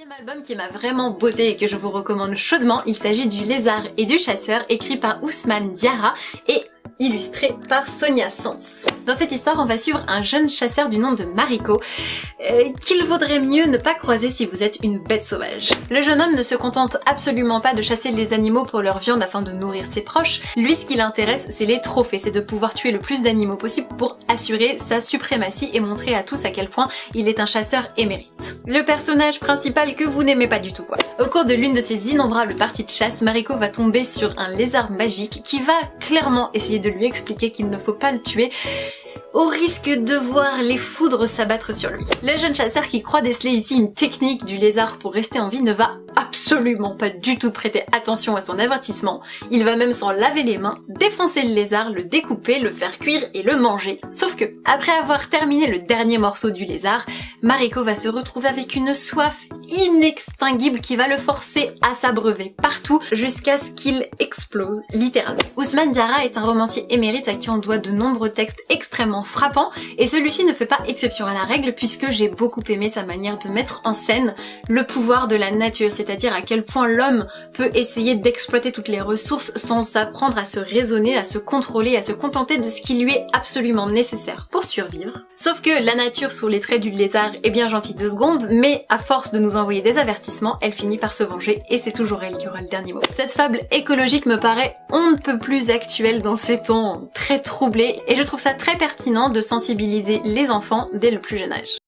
Deuxième album qui m'a vraiment botté et que je vous recommande chaudement, il s'agit du Lézard et du Chasseur, écrit par Ousmane Diarra et illustré par Sonia Sens. Dans cette histoire, on va suivre un jeune chasseur du nom de Mariko, qu'il vaudrait mieux ne pas croiser si vous êtes une bête sauvage. Le jeune homme ne se contente absolument pas de chasser les animaux pour leur viande afin de nourrir ses proches. Lui, ce qui l'intéresse, c'est les trophées, c'est de pouvoir tuer le plus d'animaux possible pour assurer sa suprématie et montrer à tous à quel point il est un chasseur émérite. Le personnage principal que vous n'aimez pas du tout, quoi. Au cours de l'une de ses innombrables parties de chasse, Mariko va tomber sur un lézard magique qui va clairement essayer de lui expliquer qu'il ne faut pas le tuer, au risque de voir les foudres s'abattre sur lui. Le jeune chasseur qui croit déceler ici une technique du lézard pour rester en vie ne va absolument pas du tout prêter attention à son avertissement. Il va même s'en laver les mains, défoncer le lézard, le découper, le faire cuire et le manger. Sauf que, après avoir terminé le dernier morceau du lézard, Mariko va se retrouver avec une soif inextinguible qui va le forcer à s'abreuver partout jusqu'à ce qu'il explose, littéralement. Ousmane Diarra est un romancier émérite à qui on doit de nombreux textes extrêmement frappant, et celui-ci ne fait pas exception à la règle puisque j'ai beaucoup aimé sa manière de mettre en scène le pouvoir de la nature, c'est-à-dire à quel point l'homme peut essayer d'exploiter toutes les ressources sans apprendre à se raisonner, à se contrôler, à se contenter de ce qui lui est absolument nécessaire pour survivre. Sauf que la nature sous les traits du lézard est bien gentille 2 secondes, mais à force de nous envoyer des avertissements, elle finit par se venger et c'est toujours elle qui aura le dernier mot. Cette fable écologique me paraît on ne peut plus actuelle dans ces temps très troublés et je trouve ça très pertinent de sensibiliser les enfants dès le plus jeune âge.